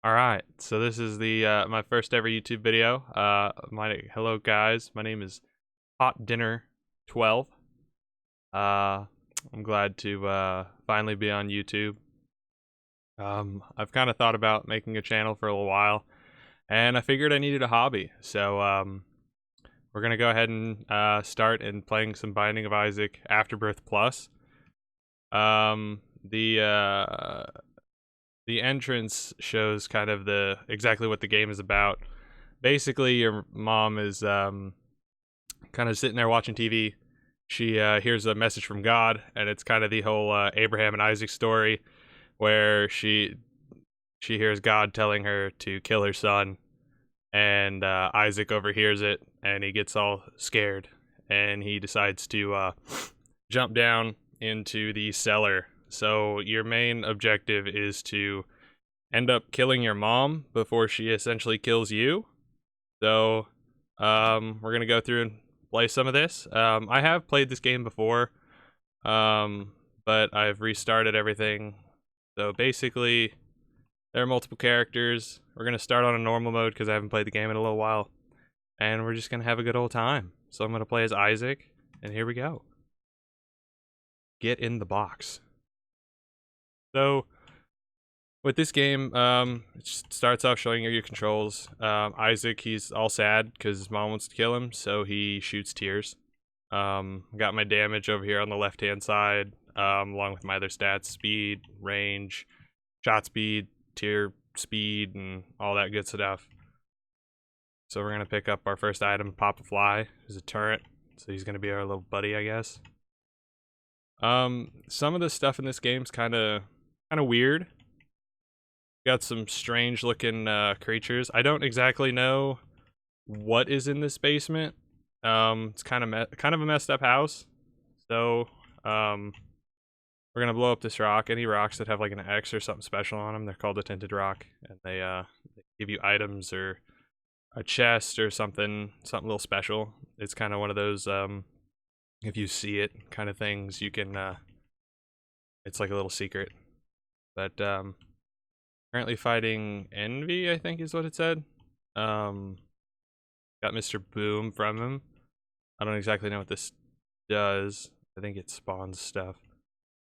Alright, so this is the my first ever YouTube video. Hello guys, my name is Hot Dinner 12. I'm glad to finally be on YouTube. I've kind of thought about making a channel for a little while, and I figured I needed a hobby. So we're gonna go ahead and start in playing some Binding of Isaac Afterbirth Plus. The entrance shows kind of exactly what the game is about. Basically, your mom is kind of sitting there watching TV. She hears a message from God, and it's kind of the whole Abraham and Isaac story, where she hears God telling her to kill her son, and Isaac overhears it, and he gets all scared, and he decides to jump down into the cellar. So your main objective is to end up killing your mom before she essentially kills you. So we're gonna go through and play some of this. I have played this game before, but I've restarted everything. So basically, there are multiple characters. We're gonna start on a normal mode because I haven't played the game in a little while, and we're just gonna have a good old time. So I'm gonna play as Isaac, and here we go. Get in the box. So, with this game, it starts off showing you your controls. Isaac, he's all sad because his mom wants to kill him, so he shoots tears. Got my damage over here on the left-hand side, along with my other stats: speed, range, shot speed, tear speed, and all that good stuff. So we're gonna pick up our first item, Pop a Fly. There's a turret, so he's gonna be our little buddy, I guess. Some of the stuff in this game's kind of weird. Got some strange looking creatures. I don't exactly know what is in this basement. It's kind of a messed up house. So we're gonna blow up this rock. Any rocks that have like an X or something special on them, they're called a tinted rock, and they give you items or a chest or something a little special. It's kind of one of those if you see it kind of things, you can it's like a little secret. But currently fighting Envy, I think is what it said. Got Mr. Boom from him. I don't exactly know what this does. I think it spawns stuff.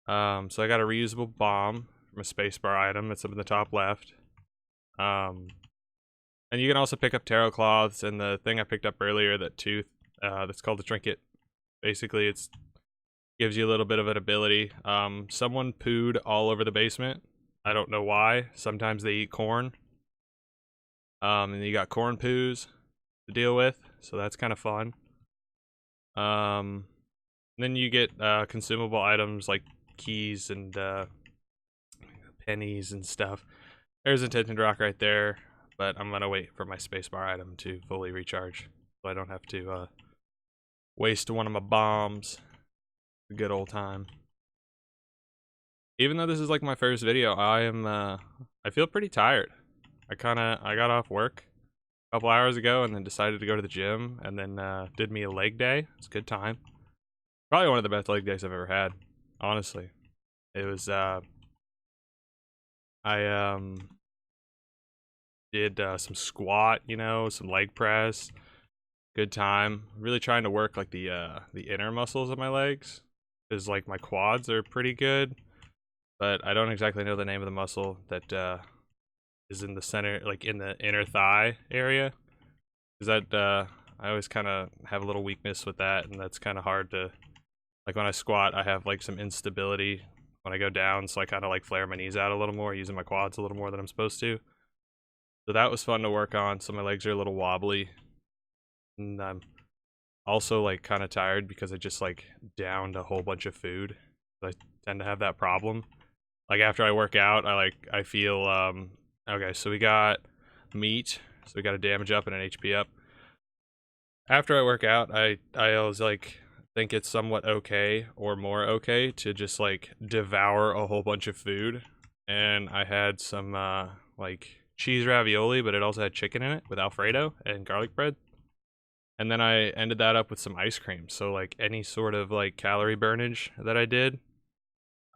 So I got a reusable bomb from a spacebar item that's up in the top left. And you can also pick up tarot cloths, and the thing I picked up earlier, that tooth, that's called a trinket. Basically, it gives you a little bit of an ability. Someone pooed all over the basement. I don't know why. Sometimes they eat corn. And you got corn poos to deal with, so that's kind of fun. Then you get consumable items like keys and pennies and stuff. There's a tinted rock right there, but I'm gonna wait for my spacebar item to fully recharge, so I don't have to waste one of my bombs. A good old time. Even though this is like my first video, I feel pretty tired. I got off work a couple hours ago and then decided to go to the gym, and then did me a leg day. It's a good time. Probably one of the best leg days I've ever had, honestly. It was I did some squat, some leg press. Good time. Really trying to work like the inner muscles of my legs, because like my quads are pretty good, but I don't exactly know the name of the muscle that is in the center, like in the inner thigh area. Is that I always kind of have a little weakness with that, and that's kind of hard to, like when I squat, I have like some instability when I go down, so I kind of like flare my knees out a little more, using my quads a little more than I'm supposed to. So that was fun to work on. So my legs are a little wobbly, and I'm also like kind of tired because I just like downed a whole bunch of food. I tend to have that problem. Like after I work out, I feel okay, so we got meat, so we got a damage up and an HP up. After I work out, I always like think it's somewhat okay or more okay to just like devour a whole bunch of food. And I had some like cheese ravioli, but it also had chicken in it with Alfredo and garlic bread. And then I ended that up with some ice cream. So like any sort of like calorie burnage that I did,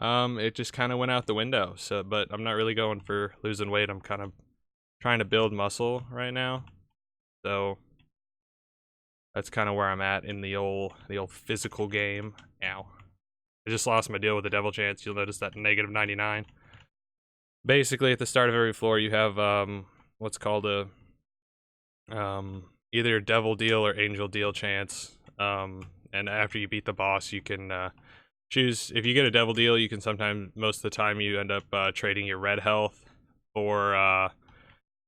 it just kind of went out the window. So, but I'm not really going for losing weight. I'm kind of trying to build muscle right now. So that's kind of where I'm at in the old physical game. Ow. I just lost my deal with the devil chance. You'll notice that -99. Basically, at the start of every floor, you have what's called a either devil deal or angel deal chance. And after you beat the boss, you can choose. If you get a devil deal, you can sometimes, most of the time, you end up trading your red health for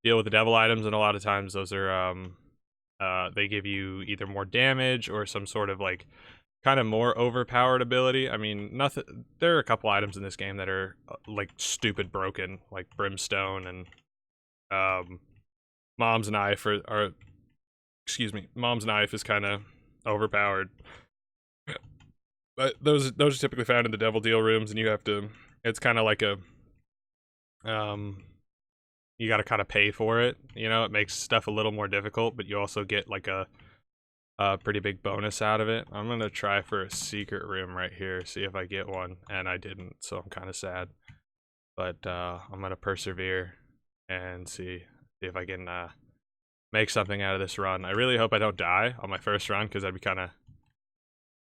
deal with the devil items, and a lot of times those are they give you either more damage or some sort of like kind of more overpowered ability. I mean, nothing. There are a couple items in this game that are like stupid broken, like brimstone and mom's knife are excuse me, mom's knife is kind of overpowered. But those are typically found in the devil deal rooms, and you have to. It's kind of like a you got to kind of pay for it. You know, it makes stuff a little more difficult, but you also get like a pretty big bonus out of it. I'm gonna try for a secret room right here, see if I get one, and I didn't, so I'm kind of sad. But I'm gonna persevere and see if I can make something out of this run. I really hope I don't die on my first run, because I'd be kind of.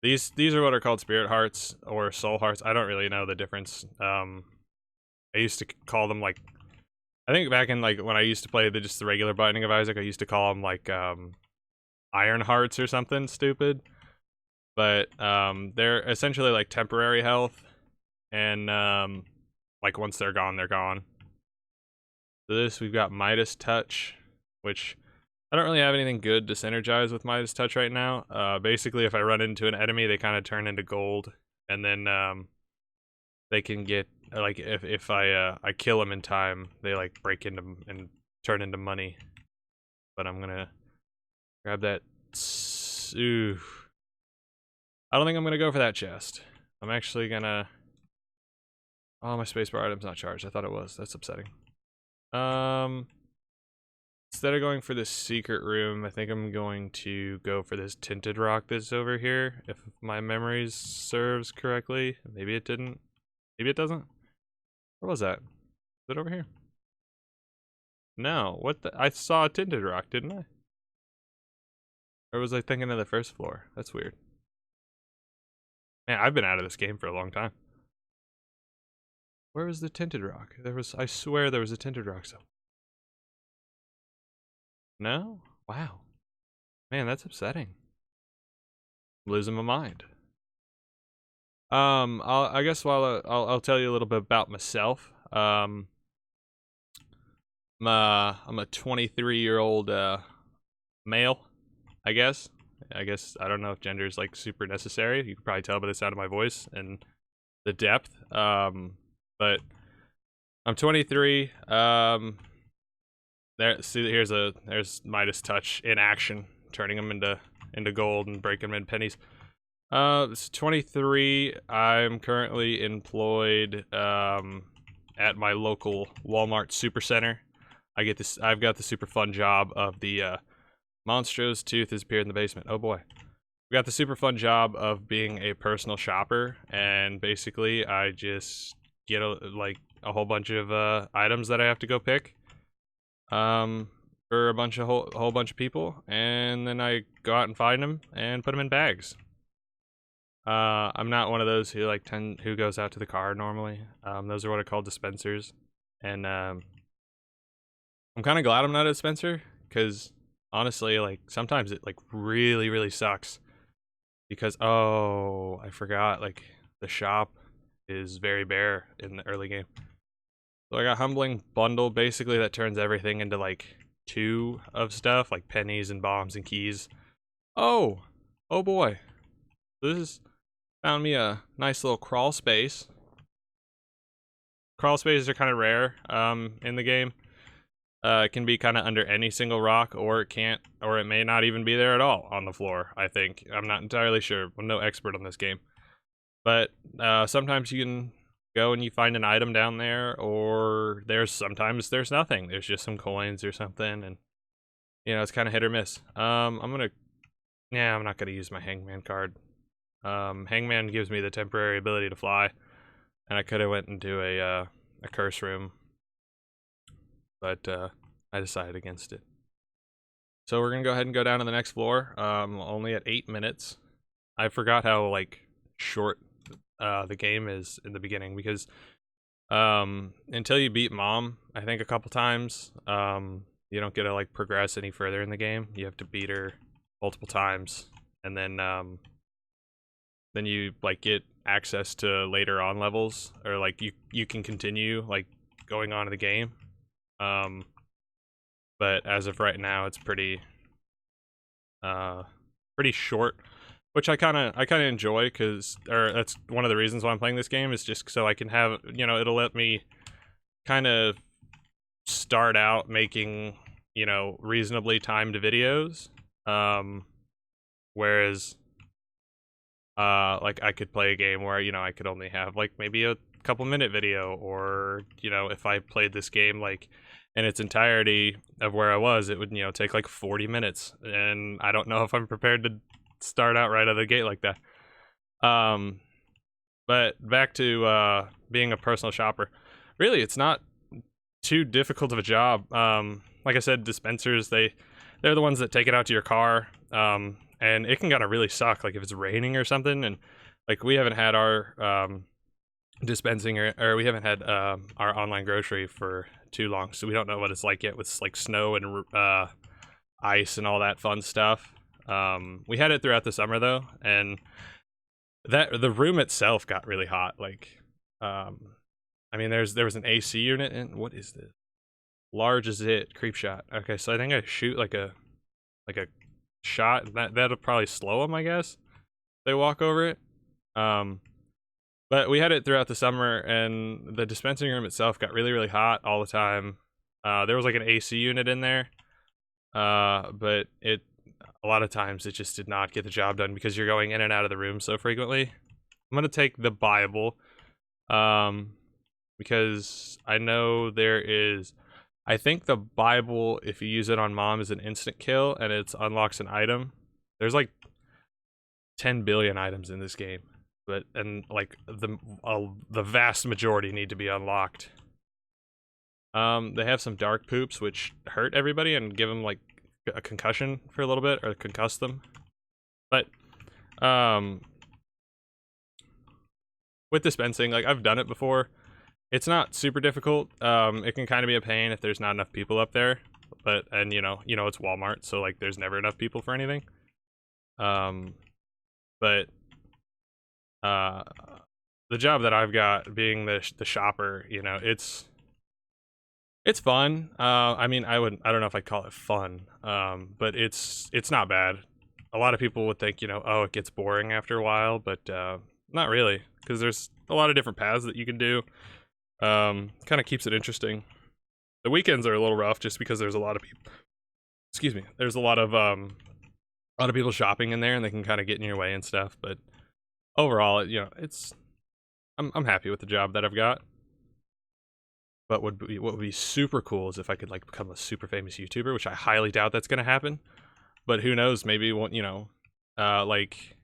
These are what are called spirit hearts or soul hearts. I don't really know the difference. I used to call them like. I think back in like when I used to play just the regular Binding of Isaac, I used to call them like iron hearts or something stupid. But they're essentially like temporary health, and like once they're gone, they're gone. So this, we've got Midas Touch, which I don't really have anything good to synergize with Midas Touch right now. Basically, if I run into an enemy, they kind of turn into gold, and then they can get like if I kill them in time, they like break into and turn into money. But I'm gonna grab that. Ooh. I don't think I'm gonna go for that chest. I'm actually gonna. Oh, my spacebar item's not charged. I thought it was. That's upsetting. Instead of going for this secret room, I think I'm going to go for this tinted rock that's over here, if my memory serves correctly. Maybe it didn't. Maybe it doesn't. Where was that? Is it over here? No. What the? I saw a tinted rock, didn't I? Or was I thinking of the first floor? That's weird. Man, I've been out of this game for a long time. Where was the tinted rock? I swear there was a tinted rock somewhere. No? Wow. Man, that's upsetting. I'm losing my mind. I guess while I'll tell you a little bit about myself. I'm a 23-year-old male, I guess. I don't know if gender is like super necessary. You can probably tell by the sound of my voice and the depth. But I'm 23. There's Midas Touch in action, turning them into gold and breaking them in pennies. It's 23. I'm currently employed at my local Walmart Supercenter. I've got the super fun job of the Monstro's tooth has appeared in the basement. Oh boy. We got the super fun job of being a personal shopper, and basically I just get a whole bunch of items that I have to go pick for a whole bunch of people, and then I go out and find them and put them in bags. I'm not one of those who goes out to the car normally. Those are what are called dispensers, and I'm kind of glad I'm not a dispenser, because honestly, like sometimes it like really really sucks, because oh, I forgot, like the shop is very bare in the early game. So I got Humbling Bundle, basically that turns everything into like 2 of stuff, like pennies and bombs and keys. Oh boy. This found me a nice little crawl space. Crawl spaces are kind of rare in the game. It can be kind of under any single rock, or it may not even be there at all on the floor, I think. I'm not entirely sure. I'm no expert on this game. But sometimes you can go and you find an item down there, or sometimes there's nothing. There's just some coins or something, and it's kind of hit or miss. I'm not gonna use my Hangman card. Hangman gives me the temporary ability to fly, and I could have went into a curse room, but I decided against it. So we're gonna go ahead and go down to the next floor. Only at 8 minutes. I forgot how like short the game is in the beginning, because until you beat Mom, I think a couple times, you don't get to like progress any further in the game. You have to beat her multiple times, and then you like get access to later on levels, or like you can continue like going on in the game. But as of right now, it's pretty short, which I kind of enjoy, because that's one of the reasons why I'm playing this game, is just so I can have, you know, it'll let me kind of start out making, you know, reasonably timed videos, whereas like I could play a game where, you know, I could only have like maybe a couple minute video, or, you know, if I played this game like in its entirety of where I was, it would, you know, take like 40 minutes, and I don't know if I'm prepared to start out right out of the gate like that. But back to being a personal shopper. Really, it's not too difficult of a job. Like I said, dispensers, they're the ones that take it out to your car, and it can kind of really suck, like if it's raining or something, and like we haven't had our dispensing, or we haven't had our online grocery for too long, so we don't know what it's like yet with like snow and ice and all that fun stuff. We had it throughout the summer though, and that the room itself got really hot. Like, I mean, there was an AC unit, and what is this? Large as it creep shot. Okay, so I think I shoot like a shot, and that'll probably slow them, I guess. They walk over it. But we had it throughout the summer, and the dispensing room itself got really, really hot all the time. There was like an AC unit in there, but a lot of times it just did not get the job done, because you're going in and out of the room so frequently. I'm gonna take the Bible, because I know there is, I think the Bible, if you use it on Mom, is an instant kill, and it unlocks an item. There's like 10 billion items in this game, and like the vast majority need to be unlocked. They have some dark poops which hurt everybody and give them like a concussion for a little bit, or concuss them. But with dispensing, like I've done it before. It's not super difficult. It can kind of be a pain if there's not enough people up there, and you know it's Walmart, so like there's never enough people for anything. But the job that I've got, being the shopper, you know, it's fun. I mean, I don't know if I'd call it fun, but it's not bad. A lot of people would think, you know, oh, it gets boring after a while, but not really, because there's a lot of different paths that you can do. Kind of keeps it interesting. The weekends are a little rough, just because there's a lot of people. Excuse me. There's a lot of people shopping in there, and they can kind of get in your way and stuff. But overall, you know, I'm happy with the job that I've got. But what would be super cool is if I could like become a super famous YouTuber, which I highly doubt that's gonna happen. But who knows? Maybe you know, like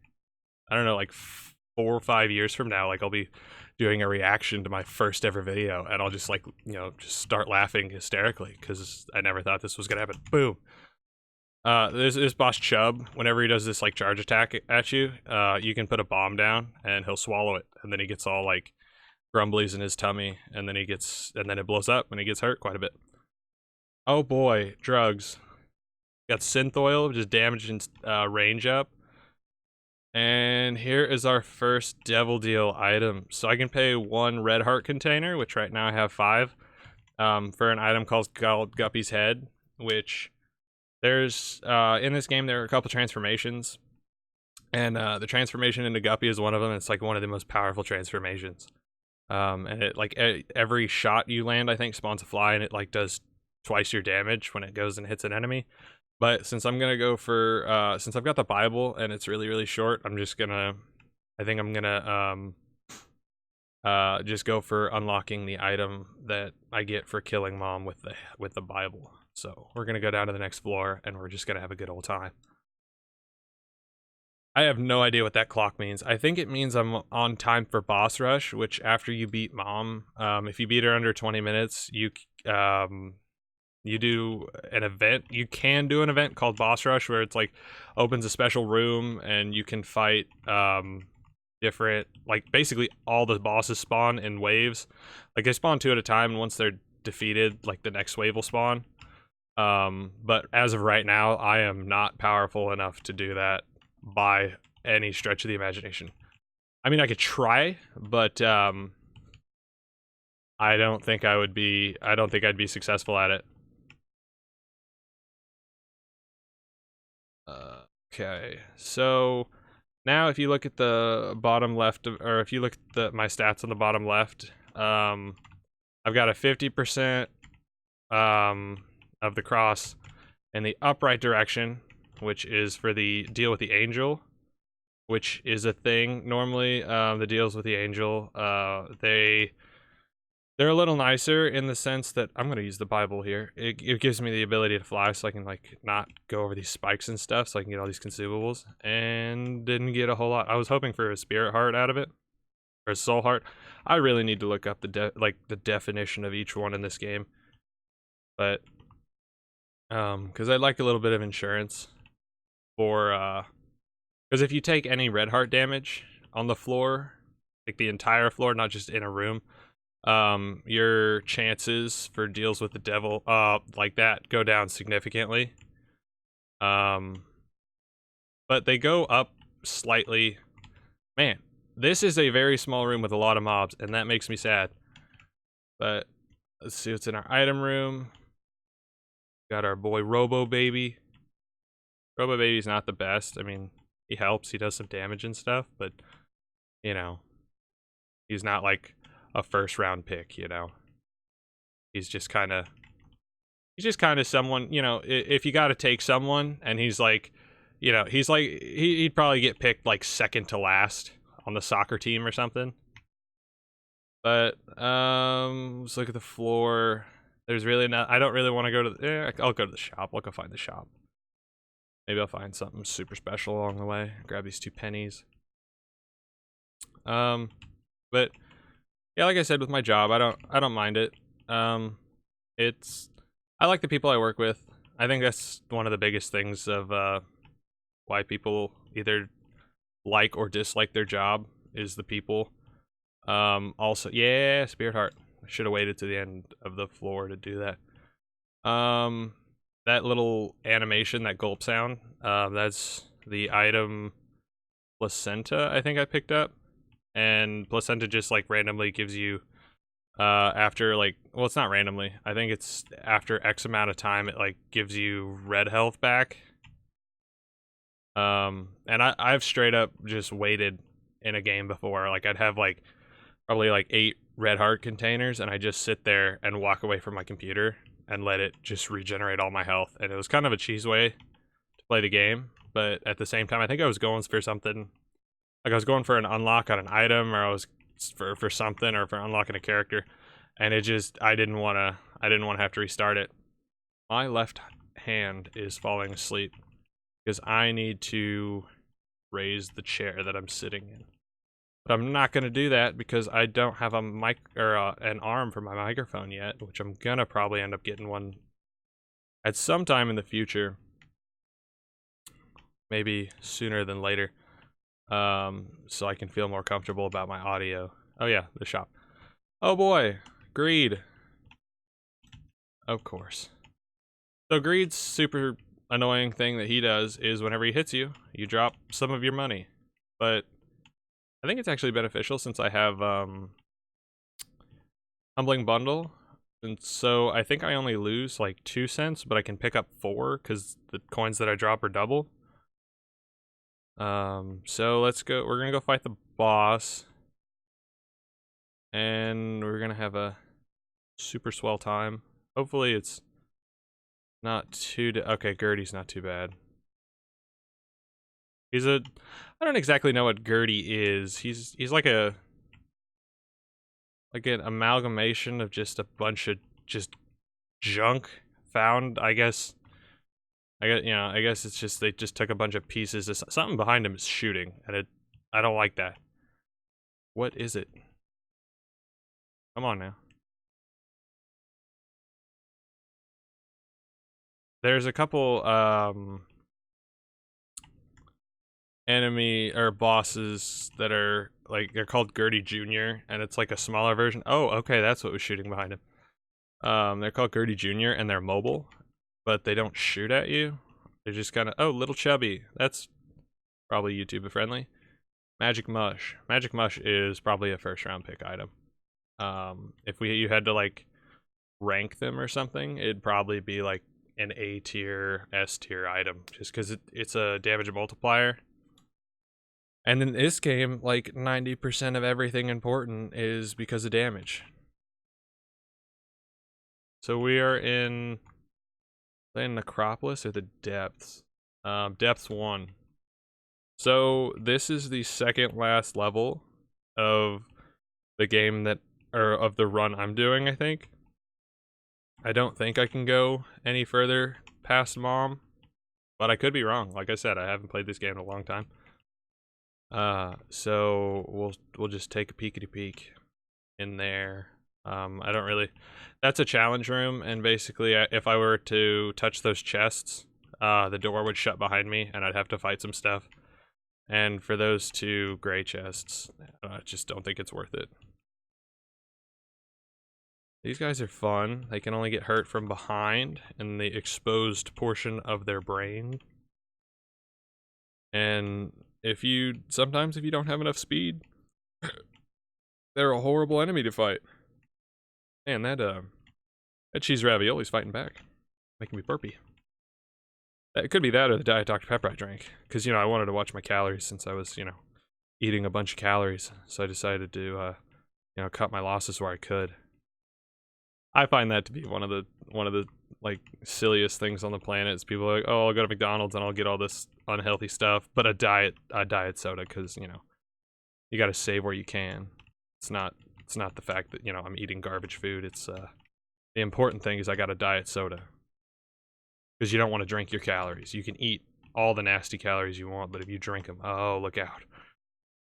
I don't know, like 4 or 5 years from now, like I'll be doing a reaction to my first ever video, and I'll just like, you know, just start laughing hysterically because I never thought this was gonna happen. Boom. There's Boss Chubb. Whenever he does this like charge attack at you, you can put a bomb down and he'll swallow it, and then he gets all like grumblies in his tummy, and then it blows up and he gets hurt quite a bit. Oh boy, drugs. Got synth oil, which is damage and range up. And here is our first devil deal item. So I can pay 1 red heart container, which right now I have 5, for an item called Guppy's Head, which there's, in this game there are a couple transformations, and the transformation into Guppy is one of them. It's like one of the most powerful transformations. And it like every shot you land, I think, spawns a fly, and it like does twice your damage when it goes and hits an enemy. But since I'm gonna go for since I've got the Bible and it's really, really short, I think I'm gonna just go for unlocking the item that I get for killing Mom with the Bible. So we're gonna go down to the next floor, and we're just gonna have a good old time. I have no idea what that clock means. I think it means I'm on time for boss rush, which after you beat Mom, if you beat her under 20 minutes, you you do an event. You can do an event called Boss Rush where it's like opens a special room and you can fight different, like basically all the bosses spawn in waves. Like they spawn 2 at a time, and once they're defeated, like the next wave will spawn. But as of right now, I am not powerful enough to do that by any stretch of the imagination. I mean, I could try, but I don't think I'd be successful at it. Okay, so now if you look at the bottom left, or if you look at my stats on the bottom left, I've got a 50% of the cross in the upright direction, which is for the deal with the angel, which is a thing normally. The deals with the angel, they're a little nicer in the sense that I'm going to use the Bible here. It gives me the ability to fly so I can like not go over these spikes and stuff, so I can get all these consumables, and didn't get a whole lot. I was hoping for a spirit heart out of it, or a soul heart. I really need to look up the definition of each one in this game. But because I'd like a little bit of insurance for because if you take any red heart damage on the floor, like the entire floor, not just in a room, your chances for deals with the devil like that go down significantly. But they go up slightly. Man, this is a very small room with a lot of mobs, and that makes me sad. But let's see what's in our item room. Got our boy Robo Baby. Robo Baby's not the best. I mean, he helps, he does some damage and stuff, but you know, he's not like a first round pick, you know. He's just kind of someone, you know, if you got to take someone and he's like, you know, he's like he'd probably get picked like second to last on the soccer team or something. But let's look at the floor. There's really not, I don't really want to go to I'll go to the shop. I'll go find the shop. Maybe I'll find something super special along the way. Grab these 2 pennies. But yeah, like I said, with my job, I don't mind it. I like the people I work with. I think that's one of the biggest things of why people either like or dislike their job is the people. Also, yeah, Spirit Heart. I should have waited to the end of the floor to do that. That little animation, that gulp sound, that's the item Placenta, I think I picked up. And Placenta just like randomly gives you, after like, well, it's not randomly. I think it's after X amount of time, it like gives you red health back. And I've straight up just waited in a game before. Like I'd have like probably like 8 red heart containers, and I just sit there and walk away from my computer and let it just regenerate all my health. And it was kind of a cheese way to play the game, but at the same time, I think I was going for something. Like I was going for an unlock on an item, or I was for something, or for unlocking a character, and it just I didn't want to have to restart it. My left hand is falling asleep because I need to raise the chair that I'm sitting in. But I'm not going to do that because I don't have a mic or an arm for my microphone yet, which I'm going to probably end up getting one at some time in the future. Maybe sooner than later. So I can feel more comfortable about my audio. Oh yeah, the shop. Oh boy, Greed. Of course. So Greed's super annoying thing that he does is whenever he hits you, you drop some of your money. But I think it's actually beneficial since I have Humbling Bundle, and so I think I only lose like 2 cents, but I can pick up 4 because the coins that I drop are double. So let's go. We're gonna go fight the boss, and we're gonna have a super swell time. Hopefully it's not too okay. Gertie's not too bad. He's a, I don't exactly know what Gertie is. He's like an amalgamation of just a bunch of just junk found, I guess. I guess it's just they just took a bunch of pieces. Something behind him is shooting, and I don't like that. What is it? Come on now. there's a couple enemy or bosses that are like, they're called Gertie Jr. and it's like a smaller version. Oh, okay, that's what was shooting behind him. They're called Gertie Jr. and they're mobile, but they don't shoot at you. They're just kind of, oh, little chubby. That's probably YouTube friendly. Magic Mush. Magic Mush is probably a first round pick item. If you had to like rank them or something, it'd probably be like an A tier, S tier item, just because it's a damage multiplier. And in this game, like 90% of everything important is because of damage. So we are in Necropolis or the Depths. Depths 1. So this is the second last level of the game that, or of the run I'm doing, I think. I don't think I can go any further past Mom, but I could be wrong. Like I said, I haven't played this game in a long time. So we'll just take a peekity peek in there. I don't really, that's a challenge room, and basically if I were to touch those chests, the door would shut behind me and I'd have to fight some stuff. And for those 2 gray chests, I just don't think it's worth it. These guys are fun. They can only get hurt from behind in the exposed portion of their brain. And sometimes if you don't have enough speed, they're a horrible enemy to fight. Man, that cheese ravioli's fighting back. Making me burpy. It could be that or the Diet Dr. Pepper I drank. Because, I wanted to watch my calories since I was, eating a bunch of calories. So I decided to, cut my losses where I could. I find that to be one of the like silliest things on the planet. Is people are like, oh, I'll go to McDonald's and I'll get all this unhealthy stuff, but a diet soda, because you got to save where you can. It's not the fact that I'm eating garbage food. It's the important thing is I got a diet soda, because you don't want to drink your calories. You can eat all the nasty calories you want, but if you drink them, oh, look out,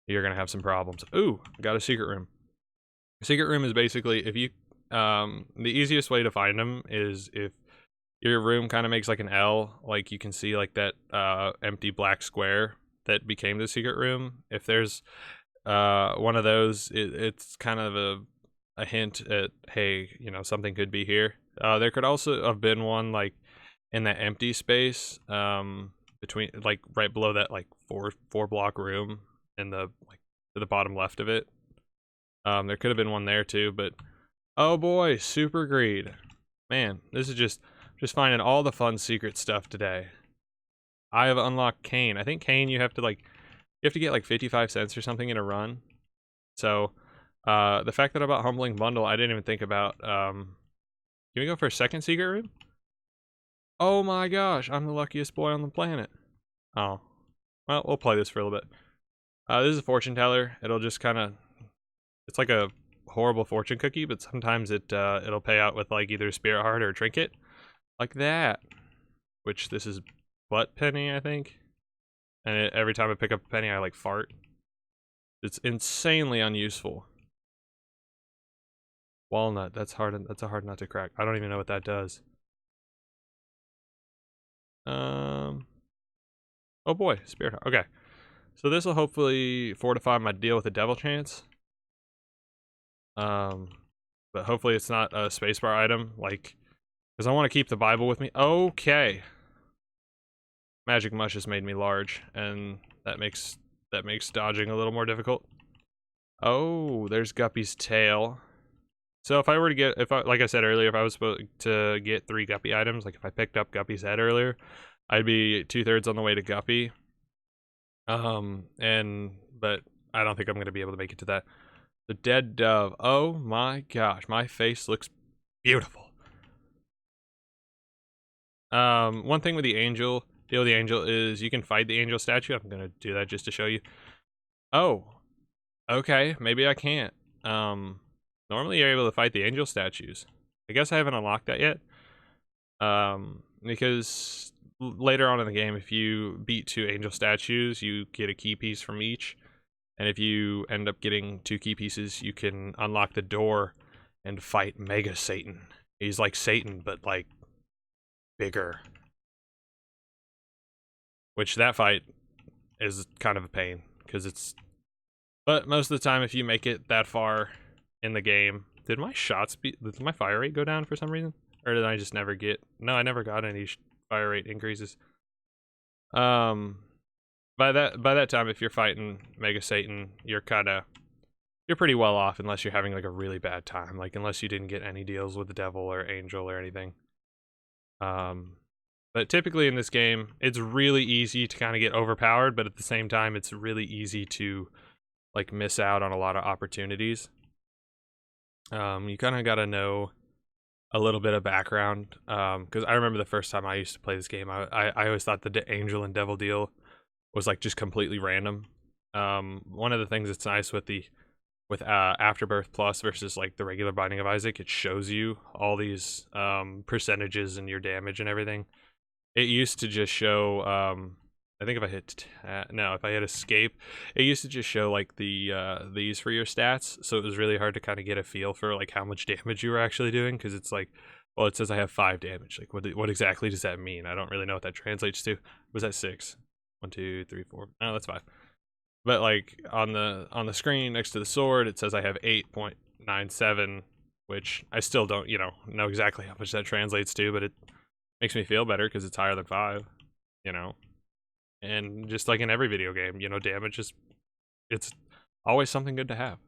you're gonna have some problems. Ooh, I got a secret room. A secret room is basically, if you the easiest way to find them is if your room kind of makes like an L, like you can see like that empty black square that became the secret room. If there's one of those, it's kind of a hint at, hey, something could be here. There could also have been one like in that empty space between, like right below that like four block room in the like to the bottom left of it. There could have been one there too, but oh boy, super greed. Man, this is just finding all the fun secret stuff today. I have unlocked Cain. I think Cain you have to get like 55 cents or something in a run. So the fact that I bought Humbling Bundle, I didn't even think about. Can we go for a second secret room? Oh my gosh, I'm the luckiest boy on the planet. Oh. Well, we'll play this for a little bit. This is a fortune teller. It'll just kind of, it's like a horrible fortune cookie, but sometimes it'll pay out with like either a spirit heart or a trinket. Like that. Which this is butt penny, I think. And every time I pick up a penny, I like fart. It's insanely unuseful. Walnut, that's a hard nut to crack. I don't even know what that does. Oh boy, spirit heart. Okay. So this will hopefully fortify my deal with the devil chance. But hopefully it's not a spacebar item, like, because I want to keep the Bible with me. Okay. Magic Mush has made me large, and that makes dodging a little more difficult. Oh, there's Guppy's tail. So if I were to get, like I said earlier, if I was supposed to get 3 Guppy items, like if I picked up Guppy's head earlier, I'd be 2/3 on the way to Guppy. But I don't think I'm gonna be able to make it to that. The dead dove. Oh my gosh, my face looks beautiful. One thing with the angel, deal with the angel is you can fight the angel statue. I'm gonna do that just to show you. Oh, okay, maybe I can't. Normally you're able to fight the angel statues. I guess I haven't unlocked that yet. Because later on in the game, if you beat 2 angel statues, you get a key piece from each. And if you end up getting 2 key pieces, you can unlock the door and fight Mega Satan. He's like Satan, but like bigger. which that fight is kind of a pain because it's. But most of the time, if you make it that far in the game, did my fire rate go down for some reason, or did I just never get? No, I never got any fire rate increases. Um, by that time, if you're fighting Mega Satan, you're pretty well off unless you're having like a really bad time, like unless you didn't get any deals with the devil or angel or anything. But typically in this game, it's really easy to kind of get overpowered, but at the same time, it's really easy to like miss out on a lot of opportunities. You kind of got to know a little bit of background, because I remember the first time I used to play this game, I always thought the angel and devil deal was like just completely random. One of the things that's nice with Afterbirth Plus versus like the regular Binding of Isaac, it shows you all these percentages and your damage and everything. It used to just show, I think if I hit escape, it used to just show like these for your stats, so it was really hard to kind of get a feel for like how much damage you were actually doing, because it's like, well, it says I have 5 damage. Like, what exactly does that mean? I don't really know what that translates to. Was that 6? 1, 2, 3, 4. No, that's 5. But like on the screen next to the sword, it says I have 8.97, which I still don't know exactly how much that translates to, but it makes me feel better because it's higher than 5, And just like in every video game, damage it's always something good to have.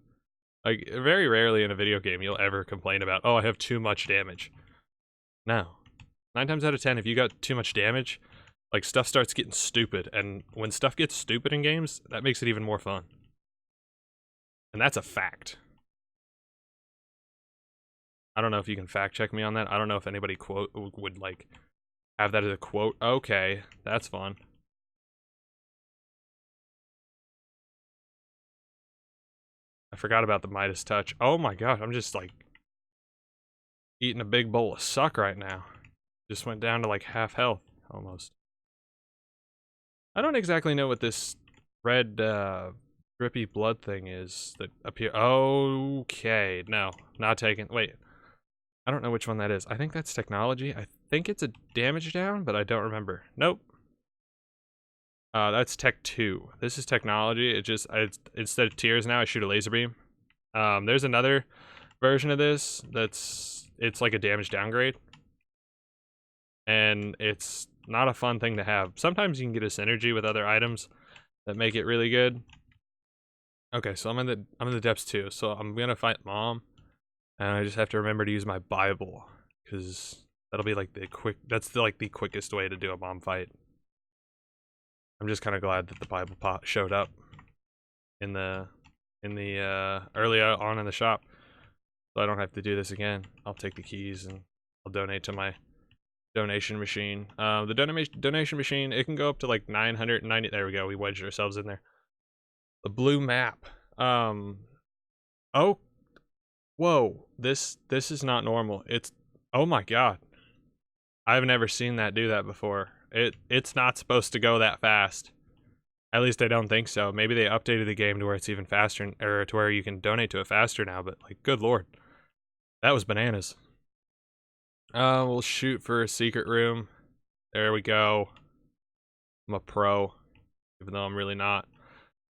Like very rarely in a video game you'll ever complain about, oh, I have too much damage. No. 9 times out of 10, if you got too much damage, like stuff starts getting stupid, and when stuff gets stupid in games, that makes it even more fun. And that's a fact. I don't know if you can fact check me on that. I don't know if anybody would like have that as a quote. Okay, that's fun. I forgot about the Midas Touch. Oh my gosh, I'm just like eating a big bowl of suck right now. Just went down to like half health almost. I don't exactly know what this red drippy blood thing is that appear. Okay, no, not taking. Wait, I don't know which one that is. I think that's technology. I think it's a damage down, but I don't remember. Nope. That's Tech 2. This is technology. Instead of tears now, I shoot a laser beam. There's another version of this it's like a damage downgrade. And it's not a fun thing to have. Sometimes you can get a synergy with other items that make it really good. Okay, so I'm in the depths too, so I'm gonna fight Mom. And I just have to remember to use my Bible, because that'll be like the quickest way to do a Mom fight. I'm just kind of glad that the Bible showed up in the early on in the shop, so I don't have to do this again. I'll take the keys and I'll donate to my donation machine. The donation machine, it can go up to like 990. There we go. We wedged ourselves in there. The blue map. Oh, whoa. This is not normal. Oh my god. I've never seen that do that before. It's not supposed to go that fast. At least I don't think so. Maybe they updated the game to where it's even faster, or to where you can donate to it faster now, but like, good lord. That was bananas. We'll shoot for a secret room. There we go. I'm a pro, even though I'm really not.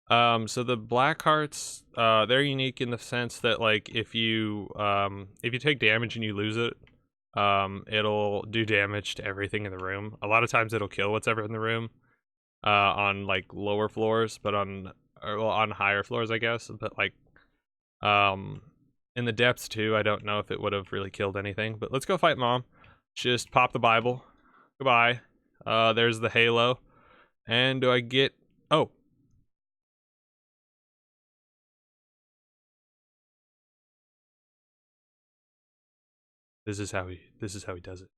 So the black hearts, they're unique in the sense that like if you take damage and you lose it, it'll do damage to everything in the room. A lot of times it'll kill what's ever in the room, on like lower floors, but on higher floors, I guess. But like, in the depths too, I don't know if it would have really killed anything. But let's go fight Mom. Just pop the Bible. Goodbye. There's the halo. And do I get? Oh. This is how he does it.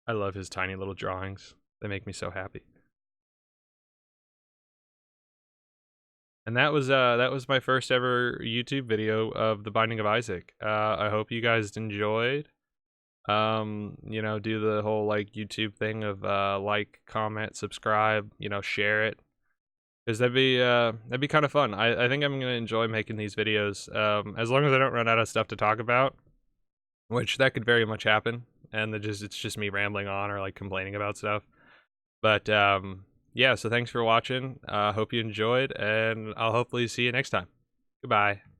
I love his tiny little drawings. They make me so happy. And that was my first ever YouTube video of the Binding of Isaac. I hope you guys enjoyed. You know, do the whole like YouTube thing of like, comment, subscribe, you know, share it. Because that'd be kind of fun. I think I'm gonna enjoy making these videos. As long as I don't run out of stuff to talk about, which that could very much happen, and it's just me rambling on or like complaining about stuff. But yeah, so thanks for watching. Hope you enjoyed, and I'll hopefully see you next time. Goodbye.